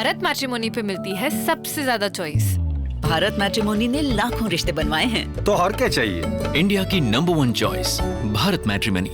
Bharat matrimony पे मिलती है सबसे ज्यादा चॉइस। भारत मैट्रिमोनी ने लाखों रिश्ते बनवाए हैं। तो और क्या चाहिए? इंडिया की नंबर 1 चॉइस भारत मैट्रिमोनी।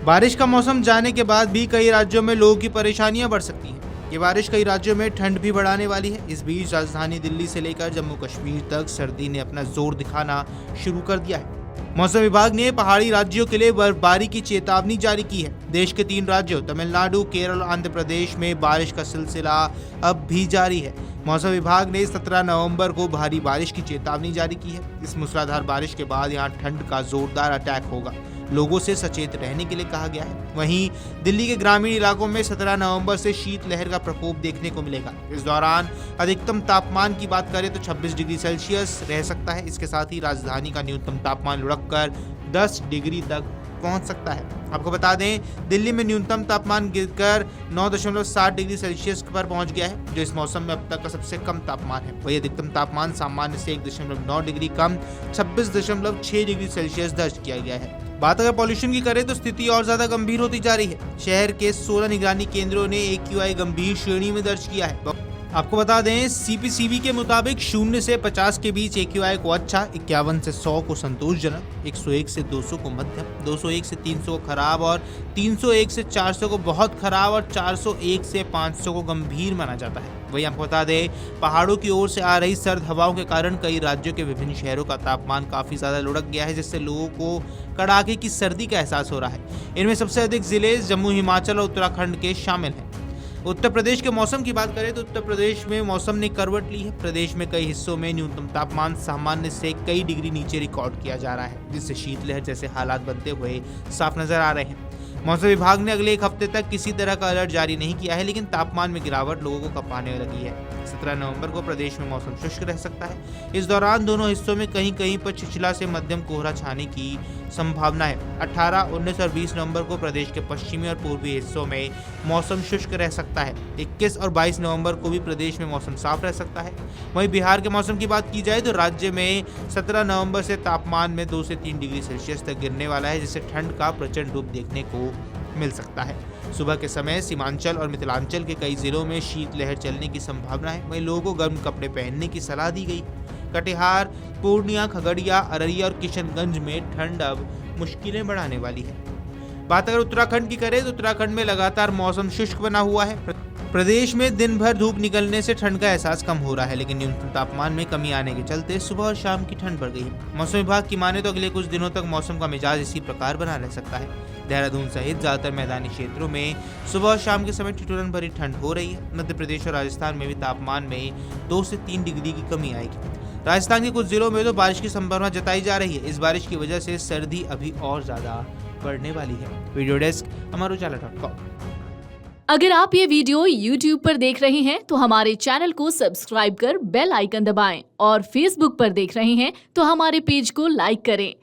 बारिश का मौसम जाने के बाद भी कई राज्यों में लोगों की परेशानियां बढ़ सकती हैं। ये बारिश कई राज्यों में ठंड भी बढ़ाने वाली है। इस बीच राजधानी दिल्ली से लेकर जम्मू कश्मीर तक सर्दी ने अपना जोर दिखाना शुरू कर दिया है। मौसम विभाग ने पहाड़ी राज्यों के लिए बर्फबारी की चेतावनी जारी की है। देश के 3 राज्यों तमिलनाडु, केरल, आंध्र प्रदेश में बारिश का सिलसिला अब भी जारी है। मौसम विभाग ने 17 नवंबर को भारी बारिश की चेतावनी जारी की है। इस मूसलाधार बारिश के बाद यहां ठंड का जोरदार अटैक होगा। लोगों से सचेत रहने के लिए कहा गया है। वहीं दिल्ली के ग्रामीण इलाकों में 17 नवंबर से शीतलहर का प्रकोप देखने को मिलेगा। इस दौरान अधिकतम तापमान की बात करें तो 26 डिग्री सेल्सियस रह सकता है। इसके साथ ही राजधानी का न्यूनतम तापमान लुढ़ककर 10 डिग्री तक पहुंच सकता है। आपको बता दें, दिल्ली में न्यूनतम तापमान गिरकर 9.7 डिग्री सेल्सियस पर पहुंच गया है, जो इस मौसम में अब तक का सबसे कम तापमान है। वही अधिकतम तापमान सामान्य से 1.9 डिग्री कम 26.6 डिग्री सेल्सियस दर्ज किया गया है। बात अगर पॉल्यूशन की करें तो स्थिति और ज्यादा गंभीर होती जा रही है। शहर के 16 निगरानी केंद्रों ने AQI गंभीर श्रेणी में दर्ज किया है। आपको बता दें, CPCB के मुताबिक 0 से 50 के बीच AQI को अच्छा, 51 से 100 को संतोषजनक, 101 से 200 को मध्यम, 201 से 300 को खराब और 301 से 400 को बहुत खराब और 401 से 500 को गंभीर माना जाता है। वहीं आपको बता दें, पहाड़ों की ओर से आ रही सर्द हवाओं के कारण कई राज्यों के विभिन्न शहरों का तापमान काफी ज्यादा लुढ़क गया है, जिससे लोगों को कड़ाके की सर्दी का एहसास हो रहा है। इनमें सबसे अधिक जिले जम्मू, हिमाचल और उत्तराखंड के शामिल हैं। उत्तर प्रदेश के मौसम की बात करें तो उत्तर प्रदेश में मौसम ने करवट ली है। प्रदेश में कई हिस्सों में न्यूनतम तापमान सामान्य से कई डिग्री नीचे रिकॉर्ड किया जा रहा है, जिससे शीतलहर जैसे हालात बनते हुए साफ नजर आ रहे हैं। मौसम विभाग ने अगले 1 हफ्ते तक किसी तरह का अलर्ट जारी नहीं किया है, लेकिन तापमान में गिरावट लोगों को कपाने लगी है। 17 नवंबर को प्रदेश में मौसम शुष्क रह सकता है। इस दौरान दोनों हिस्सों में कहीं कहीं पर छिछला से मध्यम कोहरा छाने की संभावना है। 18, 19 और 20 नवंबर को प्रदेश के पश्चिमी और पूर्वी हिस्सों में मौसम शुष्क रह सकता है। 21 और 22 नवंबर को भी प्रदेश में मौसम साफ रह सकता है। वहीं बिहार के मौसम की बात की जाए तो राज्य में 17 नवंबर से तापमान में 2 से 3 डिग्री सेल्सियस तक गिरने वाला है, जिससे ठंड का प्रचंड रूप देखने को मिल सकता है। सुबह के समय सीमांचल और मिथिलांचल के कई जिलों में शीतलहर चलने की संभावना है। वहीं लोगों को गर्म कपड़े पहनने की सलाह दी गई। कटिहार, पूर्णिया, खगड़िया, अररिया और किशनगंज में ठंड अब मुश्किलें बढ़ाने वाली है। बात अगर उत्तराखंड की करें तो उत्तराखंड में लगातार मौसम शुष्क बना हुआ है। प्रदेश में दिन भर धूप निकलने से ठंड का एहसास कम हो रहा है, लेकिन न्यूनतम तापमान में कमी आने के चलते सुबह और शाम की ठंड बढ़ गई है। मौसम विभाग की माने तो अगले कुछ दिनों तक मौसम का मिजाज इसी प्रकार बना रह सकता है। देहरादून सहित ज्यादातर मैदानी क्षेत्रों में सुबह और शाम के समय ठिठुरन भरी ठंड हो रही है। मध्य प्रदेश और राजस्थान में भी तापमान में 2 से 3 डिग्री की कमी आएगी। राजस्थान के कुछ जिलों में तो बारिश की संभावना जताई जा रही है। इस बारिश की वजह से सर्दी अभी और ज्यादा बढ़ने वाली है। Video desk amaruchala.com। अगर आप ये वीडियो YouTube पर देख रहे हैं तो हमारे चैनल को सब्सक्राइब कर बेल आइकन दबाएं और Facebook पर देख रहे हैं तो हमारे पेज को लाइक करें।